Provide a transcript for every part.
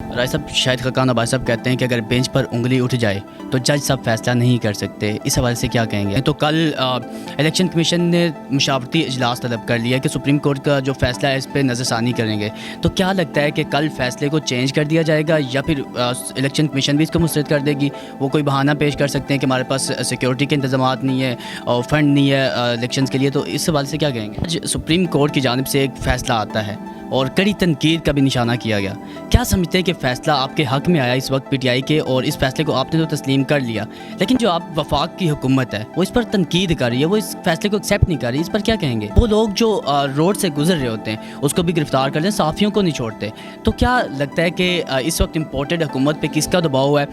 رائے صاحب، شاہد خاقان عباس صاحب کہتے ہیں کہ اگر بینچ پر انگلی اٹھ جائے تو جج صاحب فیصلہ نہیں کر سکتے، اس حوالے سے کیا کہیں گے؟ تو کل الیکشن کمیشن نے مشاورتی اجلاس طلب کر لیا کہ سپریم کورٹ کا جو فیصلہ ہے اس پہ نظر ثانی کریں گے، تو کیا لگتا ہے کہ کل فیصلے کو چینج کر دیا جائے گا یا پھر الیکشن کمیشن بھی اس کو مسترد کر دے گی؟ وہ کوئی بہانہ پیش کر سکتے ہیں کہ ہمارے پاس سیکیورٹی کے انتظامات نہیں ہے اور فنڈ نہیں ہے الیکشنز کے لیے، تو اس حوالے سے کیا کہیں گے؟ آج سپریم کورٹ کی جانب سے ایک فیصلہ آتا ہے اور کڑی تنقید کا بھی نشانہ کیا گیا، کیا سمجھتے ہیں کہ فیصلہ آپ کے حق میں آیا اس وقت پی ٹی آئی کے، اور اس فیصلے کو آپ نے تو تسلیم کر لیا، لیکن جو آپ وفاق کی حکومت ہے وہ اس پر تنقید کر رہی ہے، وہ اس فیصلے کو ایکسیپٹ نہیں کر رہی، اس پر کیا کہیں گے؟ وہ لوگ جو روڈ سے گزر رہے ہوتے ہیں اس کو بھی گرفتار کرتے ہیں، صحافیوں کو نہیں چھوڑتے، تو کیا لگتا ہے کہ اس وقت امپورٹڈ حکومت پہ کس کا دباؤ ہے؟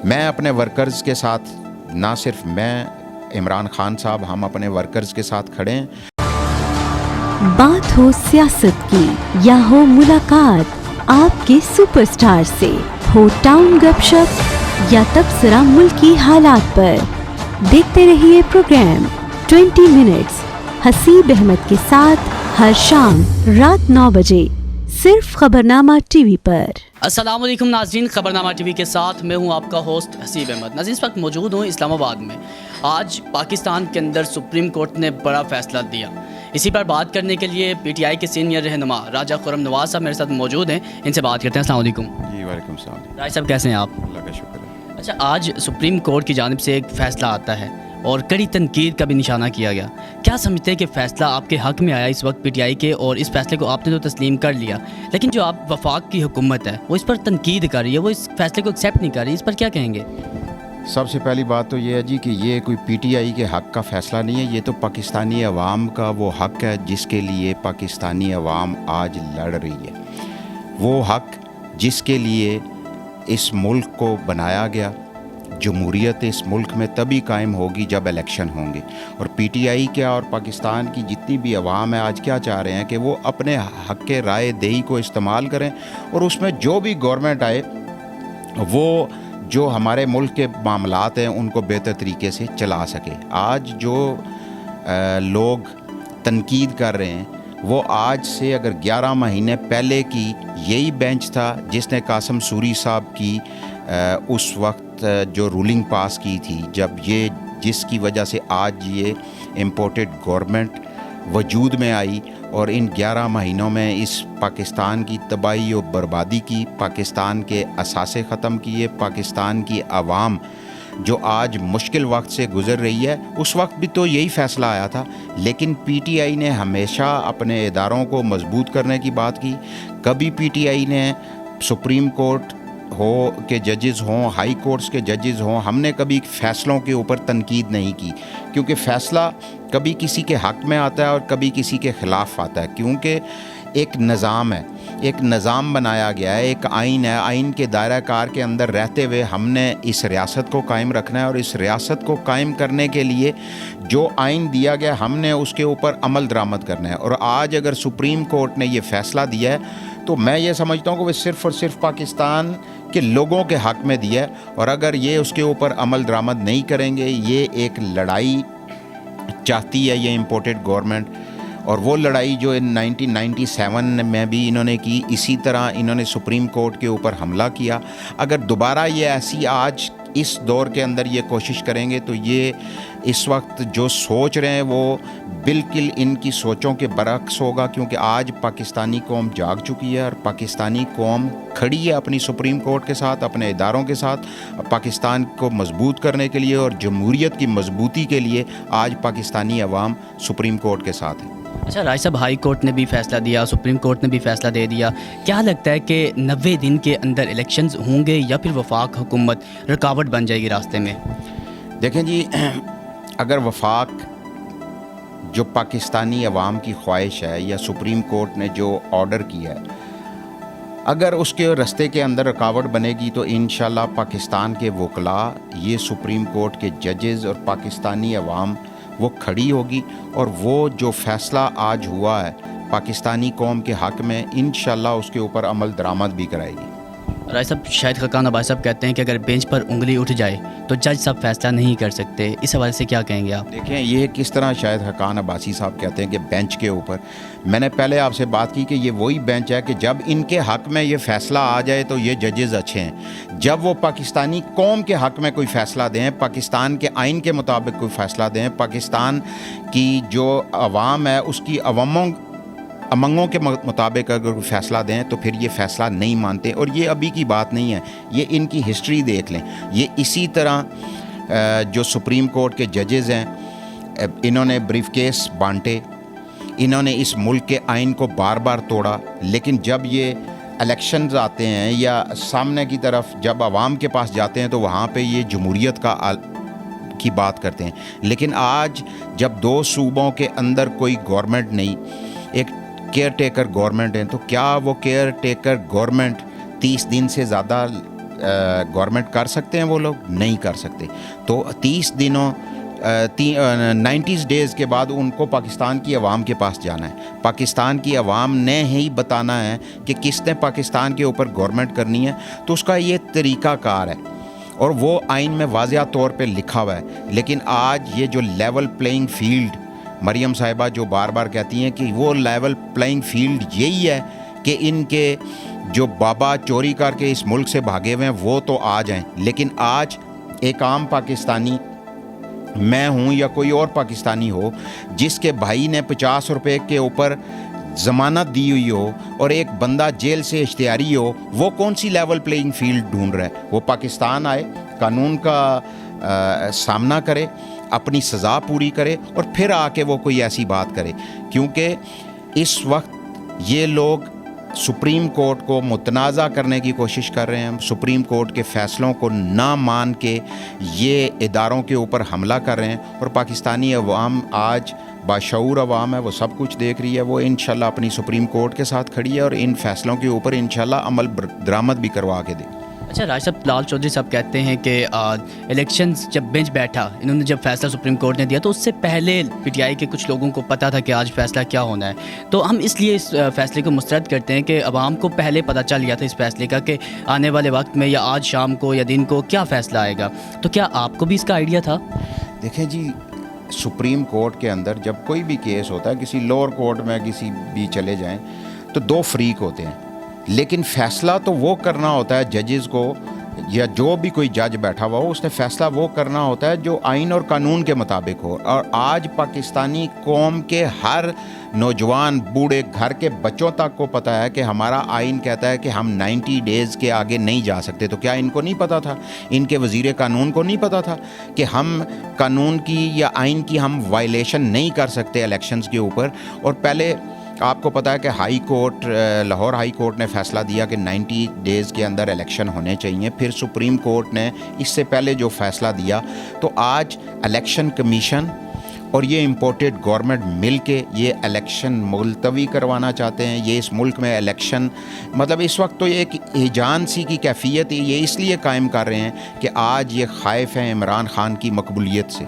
میں اپنے ورکرز کے ساتھ، نہ صرف میں، عمران خان صاحب، ہم اپنے ورکرز کے ساتھ کھڑے ہیں۔ بات ہو سیاست کی یا ہو ملاقات آپ کے سپر سٹار سے، ہو ٹاؤن گپ شپ یا تبصرہ ملکی حالات پر، دیکھتے رہیے پروگرام 20 منٹس حسیب احمد کے ساتھ ہر شام رات 9 بجے صرف خبرنامہ ٹی وی پر۔ السلام علیکم ناظرین، خبرنامہ ٹی وی کے ساتھ میں ہوں آپ کا ہوسٹ حسیب احمد۔ ناظرین، اس وقت موجود ہوں اسلام آباد میں۔ آج پاکستان کے اندر سپریم کورٹ نے بڑا فیصلہ دیا، اسی پر بات کرنے کے لیے پی ٹی آئی کے سینئر رہنما راجہ خرم نواز صاحب میرے ساتھ موجود ہیں، ان سے بات کرتے ہیں۔ السلام علیکم جی وعلیکم السلام۔ راجہ صاحب کیسے ہیں آپ؟ اللہ کا شکر ہے۔ اچھا، آج سپریم کورٹ کی جانب سے ایک فیصلہ آتا ہے اور کڑی تنقید کا بھی نشانہ کیا گیا، کیا سمجھتے ہیں کہ فیصلہ آپ کے حق میں آیا اس وقت پی ٹی آئی کے، اور اس فیصلے کو آپ نے تو تسلیم کر لیا، لیکن جو آپ وفاق کی حکومت ہے وہ اس پر تنقید کر رہی ہے، وہ اس فیصلے کو ایکسیپٹ نہیں کر رہی، اس پر کیا کہیں گے؟ سب سے پہلی بات تو یہ ہے جی کہ یہ کوئی پی ٹی آئی کے حق کا فیصلہ نہیں ہے، یہ تو پاکستانی عوام کا وہ حق ہے جس کے لیے پاکستانی عوام آج لڑ رہی ہے۔ وہ حق جس کے لیے اس ملک کو بنایا گیا۔ جمہوریت اس ملک میں تبھی قائم ہوگی جب الیکشن ہوں گے، اور پی ٹی آئی کیا اور پاکستان کی جتنی بھی عوام ہے آج کیا چاہ رہے ہیں کہ وہ اپنے حق رائے دہی کو استعمال کریں، اور اس میں جو بھی گورنمنٹ آئے وہ جو ہمارے ملک کے معاملات ہیں ان کو بہتر طریقے سے چلا سکے۔ آج جو لوگ تنقید کر رہے ہیں وہ آج سے اگر 11 مہینے پہلے کی یہی بینچ تھا جس نے قاسم سوری صاحب کی اس وقت جو رولنگ پاس کی تھی، جب یہ جس کی وجہ سے آج یہ امپورٹڈ گورنمنٹ وجود میں آئی اور ان 11 مہینوں میں اس پاکستان کی تباہی و بربادی کی، پاکستان کے اثاثے ختم کیے، پاکستان کی عوام جو آج مشکل وقت سے گزر رہی ہے، اس وقت بھی تو یہی فیصلہ آیا تھا، لیکن پی ٹی آئی نے ہمیشہ اپنے اداروں کو مضبوط کرنے کی بات کی۔ کبھی پی ٹی آئی نے سپریم کورٹ ہو کے ججز ہوں، ہائی کورٹس کے ججز ہوں، ہم نے کبھی فیصلوں کے اوپر تنقید نہیں کی، کیونکہ فیصلہ کبھی کسی کے حق میں آتا ہے اور کبھی کسی کے خلاف آتا ہے، کیونکہ ایک نظام ہے، ایک نظام بنایا گیا ہے، ایک آئین ہے، آئین کے دائرہ کار کے اندر رہتے ہوئے ہم نے اس ریاست کو قائم رکھنا ہے، اور اس ریاست کو قائم کرنے کے لیے جو آئین دیا گیا ہم نے اس کے اوپر عمل درآمد کرنا ہے۔ اور آج اگر سپریم کورٹ نے یہ فیصلہ دیا ہے تو میں یہ سمجھتا ہوں کہ وہ صرف اور صرف پاکستان کے لوگوں کے حق میں دیا ہے، اور اگر یہ اس کے اوپر عمل درآمد نہیں کریں گے، یہ ایک لڑائی چاہتی ہے یہ امپورٹڈ گورنمنٹ، اور وہ لڑائی جو 1997 میں بھی انہوں نے کی، اسی طرح انہوں نے سپریم کورٹ کے اوپر حملہ کیا۔ اگر دوبارہ یہ ایسی آج اس دور کے اندر یہ کوشش کریں گے تو یہ اس وقت جو سوچ رہے ہیں وہ بالکل ان کی سوچوں کے برعکس ہوگا، کیونکہ آج پاکستانی قوم جاگ چکی ہے، اور پاکستانی قوم کھڑی ہے اپنی سپریم کورٹ کے ساتھ، اپنے اداروں کے ساتھ، پاکستان کو مضبوط کرنے کے لیے اور جمہوریت کی مضبوطی کے لیے آج پاکستانی عوام سپریم کورٹ کے ساتھ ہے۔ اچھا راج صاحب، ہائی کورٹ نے بھی فیصلہ دیا، سپریم کورٹ نے بھی فیصلہ دے دیا، کیا لگتا ہے کہ 90 دن کے اندر الیکشنز ہوں گے یا پھر وفاق حکومت رکاوٹ بن جائے گی راستے میں؟ دیکھیں جی، اگر وفاق جو پاکستانی عوام کی خواہش ہے یا سپریم کورٹ نے جو آرڈر کیا ہے، اگر اس کے رستے کے اندر رکاوٹ بنے گی تو انشاءاللہ پاکستان کے وکلاء، یہ سپریم کورٹ کے ججز اور پاکستانی عوام وہ کھڑی ہوگی، اور وہ جو فیصلہ آج ہوا ہے پاکستانی قوم کے حق میں، انشاءاللہ اس کے اوپر عمل درآمد بھی کرائے گی۔ رائے صاحب شاہد خاقان عباسی صاحب کہتے ہیں کہ اگر بینچ پر انگلی اٹھ جائے تو جج صاحب فیصلہ نہیں کر سکتے، اس حوالے سے کیا کہیں گے آپ؟ دیکھیں یہ کس طرح شاہد خاقان عباسی صاحب کہتے ہیں کہ بینچ کے اوپر، میں نے پہلے آپ سے بات کی کہ یہ وہی بینچ ہے کہ جب ان کے حق میں یہ فیصلہ آ جائے تو یہ ججز اچھے ہیں، جب وہ پاکستانی قوم کے حق میں کوئی فیصلہ دیں، پاکستان کے آئین کے مطابق کوئی فیصلہ دیں، پاکستان کی جو عوام ہے اس کی امنگوں کے مطابق اگر کوئی فیصلہ دیں تو پھر یہ فیصلہ نہیں مانتے. اور یہ ابھی کی بات نہیں ہے، یہ ان کی ہسٹری دیکھ لیں. یہ اسی طرح جو سپریم کورٹ کے ججز ہیں، انہوں نے بریف کیس بانٹے، انہوں نے اس ملک کے آئین کو بار بار توڑا، لیکن جب یہ الیکشنز آتے ہیں یا سامنے کی طرف جب عوام کے پاس جاتے ہیں تو وہاں پہ یہ جمہوریت کی بات کرتے ہیں. لیکن آج جب دو صوبوں کے اندر کوئی گورنمنٹ نہیں، ایک کیئر ٹیکر گورنمنٹ ہے، تو کیا وہ کیئر ٹیکر گورنمنٹ 30 دن سے زیادہ گورنمنٹ کر سکتے ہیں؟ وہ لوگ نہیں کر سکتے. تو 30 دنوں 90 ڈیز کے بعد ان کو پاکستان کی عوام کے پاس جانا ہے. پاکستان کی عوام نے ہی بتانا ہے کہ کس نے پاکستان کے اوپر گورنمنٹ کرنی ہے. تو اس کا یہ طریقہ کار ہے اور وہ آئین میں واضح طور پہ لکھا ہوا ہے. لیکن آج یہ جو لیول پلینگ فیلڈ مریم صاحبہ جو بار بار کہتی ہیں کہ وہ لیول پلینگ فیلڈ یہی ہے کہ ان کے جو بابا چوری کر کے اس ملک سے بھاگے ہوئے ہیں وہ تو آ جائیں. لیکن آج ایک عام پاکستانی، میں ہوں یا کوئی اور پاکستانی ہو، جس کے بھائی نے 50 روپے کے اوپر ضمانت دی ہوئی ہو اور ایک بندہ جیل سے اشتہاری ہو، وہ کون سی لیول پلینگ فیلڈ ڈھونڈ رہا ہے؟ وہ پاکستان آئے، قانون کا سامنا کرے، اپنی سزا پوری کرے اور پھر آ کے وہ کوئی ایسی بات کرے. کیونکہ اس وقت یہ لوگ سپریم کورٹ کو متنازع کرنے کی کوشش کر رہے ہیں، سپریم کورٹ کے فیصلوں کو نہ مان کے یہ اداروں کے اوپر حملہ کر رہے ہیں. اور پاکستانی عوام آج باشعور عوام ہے، وہ سب کچھ دیکھ رہی ہے، وہ انشاءاللہ اپنی سپریم کورٹ کے ساتھ کھڑی ہے اور ان فیصلوں کے اوپر انشاءاللہ عمل درآمد بھی کروا کے دے. اچھا راج صاحب، لال چودھری صاحب کہتے ہیں کہ الیکشنز جب بینچ بیٹھا، انہوں نے جب فیصلہ سپریم کورٹ نے دیا تو اس سے پہلے پی ٹی آئی کے کچھ لوگوں کو پتہ تھا کہ آج فیصلہ کیا ہونا ہے. تو ہم اس لیے اس فیصلے کو مسترد کرتے ہیں کہ عوام کو پہلے پتہ چل گیا تھا اس فیصلے کا کہ آنے والے وقت میں یا آج شام کو یا دن کو کیا فیصلہ آئے گا. تو کیا آپ کو بھی اس کا آئیڈیا تھا؟ دیکھیں جی، سپریم کورٹ کے اندر جب کوئی بھی کیس ہوتا ہے، کسی لوور کورٹ میں کسی بھی چلے جائیں تو دو فریق ہوتے ہیں، لیکن فیصلہ تو وہ کرنا ہوتا ہے ججز کو، یا جو بھی کوئی جج بیٹھا ہوا ہو اس نے فیصلہ وہ کرنا ہوتا ہے جو آئین اور قانون کے مطابق ہو. اور آج پاکستانی قوم کے ہر نوجوان، بوڑھے، گھر کے بچوں تک کو پتہ ہے کہ ہمارا آئین کہتا ہے کہ ہم 90 ڈیز کے آگے نہیں جا سکتے. تو کیا ان کو نہیں پتہ تھا؟ ان کے وزیر قانون کو نہیں پتہ تھا کہ ہم قانون کی یا آئین کی ہم وائلیشن نہیں کر سکتے الیکشنز کے اوپر؟ اور پہلے آپ کو پتہ ہے کہ high court, Lahore high court نے فیصلہ دیا کہ 90 ڈیز کے اندر الیکشن ہونے چاہیے. پھر سپریم کورٹ نے اس سے پہلے جو فیصلہ دیا. تو آج الیکشن کمیشن اور یہ امپورٹڈ گورنمنٹ مل کے یہ الیکشن ملتوی کروانا چاہتے ہیں. یہ اس ملک میں الیکشن، مطلب اس وقت تو یہ ایک ہیجان سی کی کیفیت ہے، یہ اس لیے قائم کر رہے ہیں کہ آج یہ خائف ہیں عمران خان کی مقبولیت سے،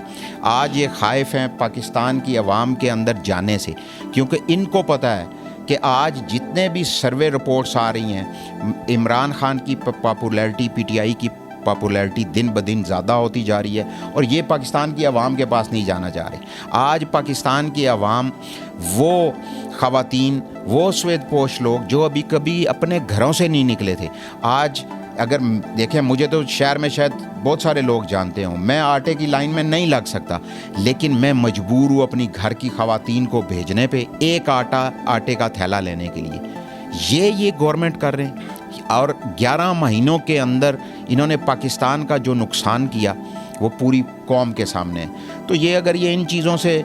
آج یہ خائف ہیں پاکستان کی عوام کے اندر جانے سے. کیونکہ ان کو پتہ ہے کہ آج جتنے بھی سروے رپورٹس آ رہی ہیں، عمران خان کی پاپولیرٹی، پی ٹی آئی کی پاپولیرٹی دن بدن زیادہ ہوتی جا رہی ہے اور یہ پاکستان کی عوام کے پاس نہیں جانا چاہ رہے. آج پاکستان کی عوام، وہ خواتین، وہ سفید پوش لوگ جو ابھی کبھی اپنے گھروں سے نہیں نکلے تھے، آج اگر دیکھیں، مجھے تو شہر میں شاید بہت سارے لوگ جانتے ہوں، میں آٹے کی لائن میں نہیں لگ سکتا، لیکن میں مجبور ہوں اپنی گھر کی خواتین کو بھیجنے پہ ایک آٹے کا تھیلا لینے کے لیے. یہ گورنمنٹ کر رہے ہیں. اور 11 مہینوں کے اندر انہوں نے پاکستان کا جو نقصان کیا وہ پوری قوم کے سامنے ہے. تو یہ اگر یہ ان چیزوں سے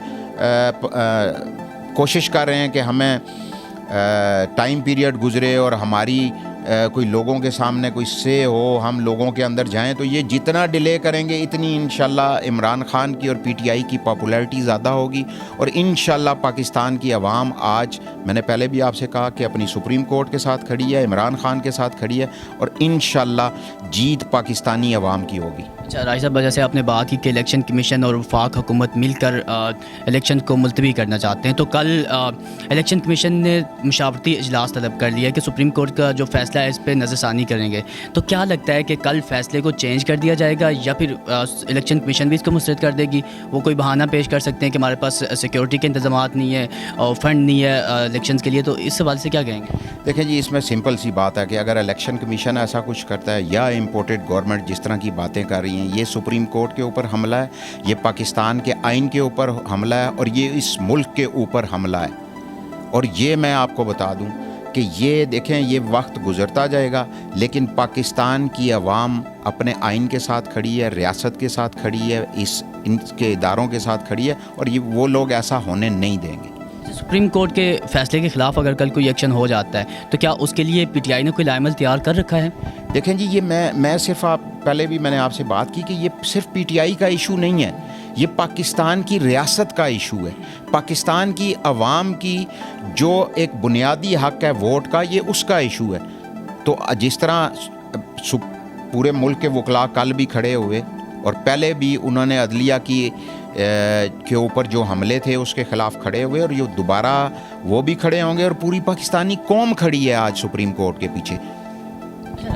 کوشش کر رہے ہیں کہ ہمیں ٹائم پیریڈ گزرے اور ہماری کوئی لوگوں کے سامنے کوئی سے ہو، ہم لوگوں کے اندر جائیں، تو یہ جتنا ڈیلے کریں گے اتنی انشاءاللہ عمران خان کی اور پی ٹی آئی کی پاپولیرٹی زیادہ ہوگی. اور انشاءاللہ پاکستان کی عوام، آج میں نے پہلے بھی آپ سے کہا کہ اپنی سپریم کورٹ کے ساتھ کھڑی ہے، عمران خان کے ساتھ کھڑی ہے، اور انشاءاللہ جیت پاکستانی عوام کی ہوگی. اچھا راج صاحب، جیسے آپ نے بات کی کہ الیکشن کمیشن اور وفاق حکومت مل کر الیکشن کو ملتوی کرنا چاہتے ہیں، تو کل الیکشن کمیشن نے مشاورتی اجلاس طلب کر لیا کہ سپریم کورٹ کا جو فیصلہ فیصلہ ہے اس پہ نظر ثانی کریں گے. تو کیا لگتا ہے کہ کل فیصلے کو چینج کر دیا جائے گا یا پھر الیکشن کمیشن بھی اس کو مسترد کر دے گی؟ وہ کوئی بہانہ پیش کر سکتے ہیں کہ ہمارے پاس سیکیورٹی کے انتظامات نہیں ہے اور فنڈ نہیں ہے الیکشنز کے لیے. تو اس حوالے سے کیا کہیں گے؟ دیکھیں جی، اس میں سمپل سی بات ہے کہ اگر الیکشن کمیشن ایسا کچھ کرتا ہے یا امپورٹڈ گورنمنٹ جس طرح کی باتیں کر رہی ہیں، یہ سپریم کورٹ کے اوپر حملہ ہے، یہ پاکستان کے آئین کے اوپر حملہ ہے اور یہ اس ملک کے اوپر حملہ ہے. اور یہ میں آپ کو بتا دوں کہ یہ دیکھیں، یہ وقت گزرتا جائے گا لیکن پاکستان کی عوام اپنے آئین کے ساتھ کھڑی ہے، ریاست کے ساتھ کھڑی ہے، ان کے اداروں کے ساتھ کھڑی ہے اور یہ وہ لوگ ایسا ہونے نہیں دیں گے. سپریم کورٹ کے فیصلے کے خلاف اگر کل کوئی ایکشن ہو جاتا ہے تو کیا اس کے لیے پی ٹی آئی نے کوئی لائحہ عمل تیار کر رکھا ہے؟ دیکھیں جی، یہ میں صرف پہلے بھی میں نے آپ سے بات کی کہ یہ صرف پی ٹی آئی کا ایشو نہیں ہے، یہ پاکستان کی ریاست کا ایشو ہے. پاکستان کی عوام کی جو ایک بنیادی حق ہے ووٹ کا، یہ اس کا ایشو ہے. تو جس طرح پورے ملک کے وکلاء کل بھی کھڑے ہوئے اور پہلے بھی انہوں نے عدلیہ کے اوپر جو حملے تھے اس کے خلاف کھڑے ہوئے، اور یہ دوبارہ وہ بھی کھڑے ہوں گے اور پوری پاکستانی قوم کھڑی ہے آج سپریم کورٹ کے پیچھے.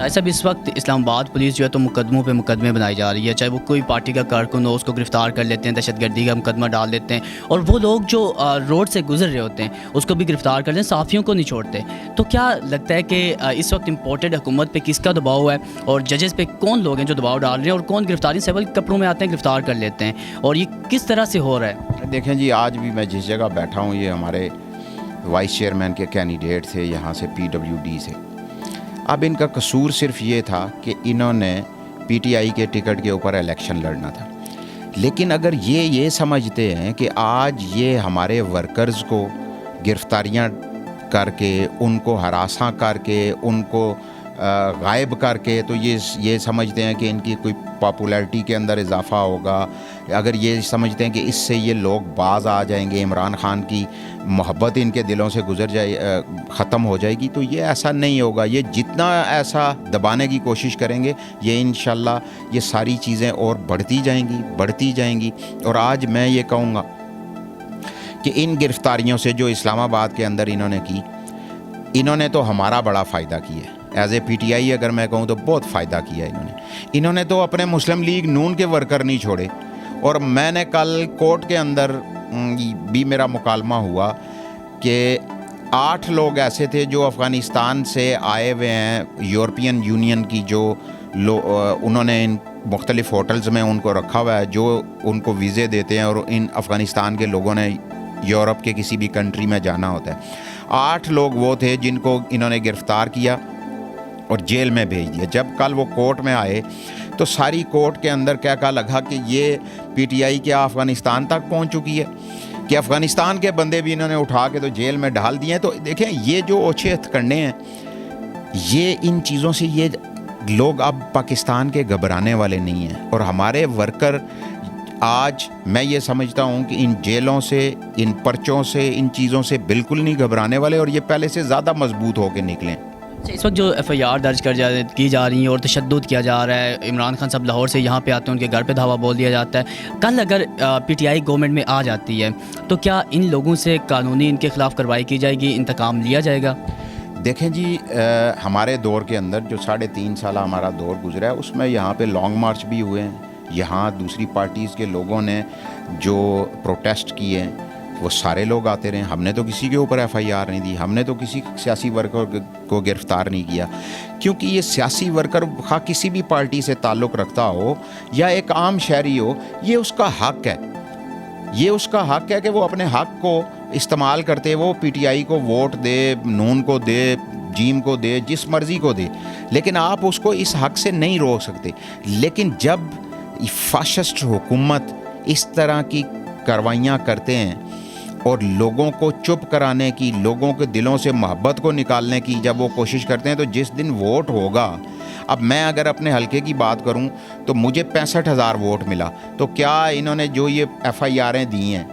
ایسا بھی اس وقت اسلام آباد پولیس جو ہے تو مقدموں پہ مقدمے بنائی جا رہی ہے، چاہے وہ کوئی پارٹی کا کارکن ہو اس کو گرفتار کر لیتے ہیں، دہشت گردی کا مقدمہ ڈال دیتے ہیں، اور وہ لوگ جو روڈ سے گزر رہے ہوتے ہیں اس کو بھی گرفتار کر لیتے ہیں، صحافیوں کو نہیں چھوڑتے. تو کیا لگتا ہے کہ اس وقت امپورٹڈ حکومت پہ کس کا دباؤ ہے اور ججز پہ کون لوگ ہیں جو دباؤ ڈال رہے ہیں، اور کون گرفتاری سول کپڑوں میں آتے ہیں گرفتار کر لیتے ہیں، اور یہ کس طرح سے ہو رہا ہے؟ دیکھیں جی، آج بھی میں جس جگہ بیٹھا ہوں، یہ ہمارے وائس چیئرمین کے کینڈیڈیٹ تھے یہاں سے PWD سے. اب ان کا قصور صرف یہ تھا کہ انہوں نے PTI کے ٹکٹ کے اوپر الیکشن لڑنا تھا. لیکن اگر یہ سمجھتے ہیں کہ آج یہ ہمارے ورکرز کو گرفتاریاں کر کے، ان کو ہراساں کر کے، ان کو غائب کر کے، تو یہ سمجھتے ہیں کہ ان کی کوئی پاپولیرٹی کے اندر اضافہ ہوگا، اگر یہ سمجھتے ہیں کہ اس سے یہ لوگ باز آ جائیں گے، عمران خان کی محبت ان کے دلوں سے ختم ہو جائے گی، تو یہ ایسا نہیں ہوگا. یہ جتنا ایسا دبانے کی کوشش کریں گے، یہ انشاءاللہ یہ ساری چیزیں اور بڑھتی جائیں گی. اور آج میں یہ کہوں گا کہ ان گرفتاریوں سے جو اسلام آباد کے اندر انہوں نے کی، انہوں نے تو ہمارا بڑا فائدہ کیا ہے. ایز اے PTI اگر میں کہوں تو بہت فائدہ کیا ہے انہوں نے تو اپنے مسلم لیگ نون کے ورکر نہیں چھوڑے. اور میں نے کل کورٹ کے اندر بھی میرا مکالمہ ہوا کہ 8 لوگ ایسے تھے جو افغانستان سے آئے ہوئے ہیں، یورپین یونین کی جو انہوں نے ان مختلف ہوٹلز میں ان کو رکھا ہوا ہے، جو ان کو ویزے دیتے ہیں، اور ان افغانستان کے لوگوں نے یورپ کے کسی بھی کنٹری میں جانا ہوتا ہے. 8 لوگ وہ تھے جن کو انہوں نے گرفتار کیا اور جیل میں بھیج دیا. جب کل وہ کورٹ میں آئے تو ساری کورٹ کے اندر کیا لگا کہ یہ PTI کیا افغانستان تک پہنچ چکی ہے، کہ افغانستان کے بندے بھی انہوں نے اٹھا کے تو جیل میں ڈال دیے ہیں. تو دیکھیں، یہ جو اوچھے ہتھکنڈے ہیں، یہ ان چیزوں سے یہ لوگ اب پاکستان کے گھبرانے والے نہیں ہیں. اور ہمارے ورکر آج میں یہ سمجھتا ہوں کہ ان جیلوں سے، ان پرچوں سے، ان چیزوں سے بالکل نہیں گھبرانے والے، اور یہ پہلے سے زیادہ مضبوط ہو کے نکلیں. اس وقت جو FIR درج کی جا رہی ہیں اور تشدد کیا جا رہا ہے، عمران خان صاحب لاہور سے یہاں پہ آتے ہیں، ان کے گھر پہ دھاوا بول دیا جاتا ہے. کل اگر PTI گورنمنٹ میں آ جاتی ہے تو کیا ان لوگوں سے قانونی ان کے خلاف کارروائی کی جائے گی، انتقام لیا جائے گا؟ دیکھیں جی، ہمارے دور کے اندر جو 3.5 سالہ ہمارا دور گزرا ہے، اس میں یہاں پہ لانگ مارچ بھی ہوئے ہیں. یہاں دوسری پارٹیز کے لوگوں نے جو پروٹیسٹ کیے ہیں وہ سارے لوگ آتے رہے. ہم نے تو کسی کے اوپر FIR نہیں دی، ہم نے تو کسی سیاسی ورکر کو گرفتار نہیں کیا، کیونکہ یہ سیاسی ورکر خواہ کسی بھی پارٹی سے تعلق رکھتا ہو یا ایک عام شہری ہو، یہ اس کا حق ہے. یہ اس کا حق ہے کہ وہ اپنے حق کو استعمال کرتے، وہ PTI کو ووٹ دے، نون کو دے، جیم کو دے، جس مرضی کو دے، لیکن آپ اس کو اس حق سے نہیں روک سکتے. لیکن جب فاشسٹ حکومت اس طرح کی کاروائیاں کرتے ہیں اور لوگوں کو چپ کرانے کی، لوگوں کے دلوں سے محبت کو نکالنے کی جب وہ کوشش کرتے ہیں، تو جس دن ووٹ ہوگا، اب میں اگر اپنے حلقے کی بات کروں تو مجھے 65,000 ووٹ ملا. تو کیا انہوں نے جو یہ FIRیں دی ہیں،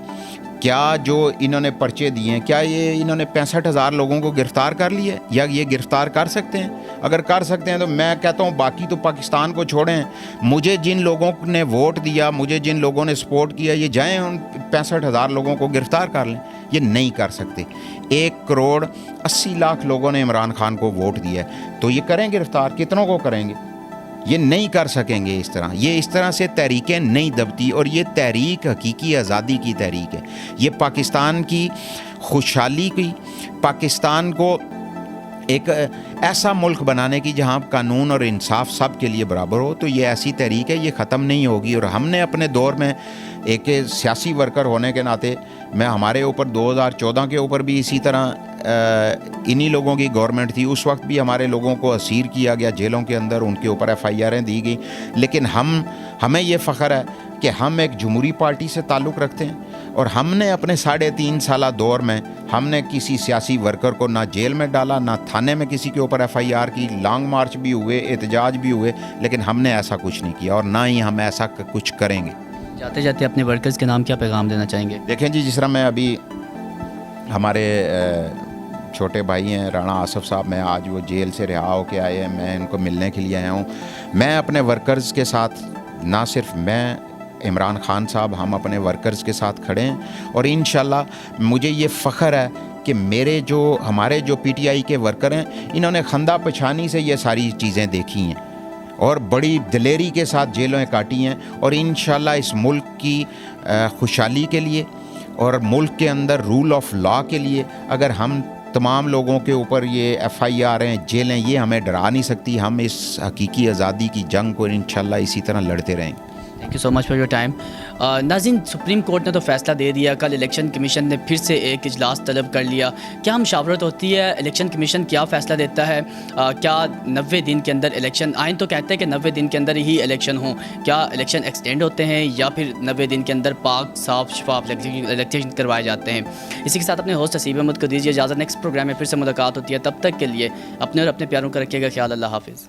کیا جو انہوں نے پرچے دیے ہیں، کیا یہ انہوں نے 65,000 لوگوں کو گرفتار کر لیا یا یہ گرفتار کر سکتے ہیں؟ اگر کر سکتے ہیں تو میں کہتا ہوں باقی تو پاکستان کو چھوڑیں. مجھے جن لوگوں نے ووٹ دیا، مجھے جن لوگوں نے سپورٹ کیا، یہ جائیں ان 65,000 لوگوں کو گرفتار کر لیں. یہ نہیں کر سکتے. 1,80,00,000 لوگوں نے عمران خان کو ووٹ دیا ہے, تو یہ کریں گرفتار, کتنوں کو کریں گے؟ یہ نہیں کر سکیں گے اس طرح. یہ اس طرح سے تحریکیں نہیں دبتی, اور یہ تحریک حقیقی آزادی کی تحریک ہے. یہ پاکستان کی خوشحالی کی, پاکستان کو ایک ایسا ملک بنانے کی جہاں قانون اور انصاف سب کے لیے برابر ہو, تو یہ ایسی تحریک ہے, یہ ختم نہیں ہوگی. اور ہم نے اپنے دور میں ایک سیاسی ورکر ہونے کے ناطے, میں ہمارے اوپر 2014 کے اوپر بھی اسی طرح انہی لوگوں کی گورنمنٹ تھی, اس وقت بھی ہمارے لوگوں کو اسیر کیا گیا جیلوں کے اندر, ان کے اوپر FIRیں دی گئیں. لیکن ہمیں یہ فخر ہے کہ ہم ایک جمہوری پارٹی سے تعلق رکھتے ہیں, اور ہم نے اپنے 3.5 سالہ دور میں ہم نے کسی سیاسی ورکر کو نہ جیل میں ڈالا, نہ تھانے میں کسی کے اوپر FIR کی. لانگ مارچ بھی ہوئے, احتجاج بھی ہوئے, لیکن ہم نے ایسا کچھ نہیں کیا, اور نہ ہی ہم ایسا کچھ کریں گے. جاتے جاتے اپنے ورکرز کے نام کیا پیغام دینا چاہیں گے؟ دیکھیں جی, جس طرح میں ابھی ہمارے چھوٹے بھائی ہیں رانا آصف صاحب, میں آج وہ جیل سے رہا ہو کے آئے ہیں, میں ان کو ملنے کے لیے آیا ہوں. میں اپنے ورکرز کے ساتھ, نہ صرف میں, عمران خان صاحب, ہم اپنے ورکرز کے ساتھ کھڑے ہیں. اور انشاءاللہ مجھے یہ فخر ہے کہ ہمارے جو PTI کے ورکر ہیں, انہوں نے خندہ پچھانی سے یہ ساری چیزیں دیکھی ہیں, اور بڑی دلیری کے ساتھ جیلیں کاٹی ہیں. اور انشاءاللہ اس ملک کی خوشحالی کے لیے اور ملک کے اندر رول آف لا کے لیے, اگر ہم تمام لوگوں کے اوپر یہ FIR ہیں, جیلیں, یہ ہمیں ڈرا نہیں سکتی. ہم اس حقیقی آزادی کی جنگ کو انشاءاللہ اسی طرح لڑتے رہیں گے. Thank you so much for your time. ناظرین, سپریم کورٹ نے تو فیصلہ دے دیا, کل الیکشن کمیشن نے پھر سے ایک اجلاس طلب کر لیا. کیا مشاورت ہوتی ہے, الیکشن کمیشن کیا فیصلہ دیتا ہے, کیا 90 دن کے اندر الیکشن, آئین تو کہتے ہیں کہ 90 دن کے اندر ہی الیکشن ہوں, کیا الیکشن ایکسٹینڈ ہوتے ہیں یا پھر 90 دن کے اندر پاک صاف شفاف الیکشن کروائے جاتے ہیں؟ اسی کے ساتھ اپنے ہوسٹ حسیب احمد کو دیجیے اجازت. نیکسٹ پروگرام میں پھر سے ملاقات ہوتی ہے, تب تک کے لیے اپنے اور اپنے پیاروں کا رکھیے گا خیال. اللہ حافظ.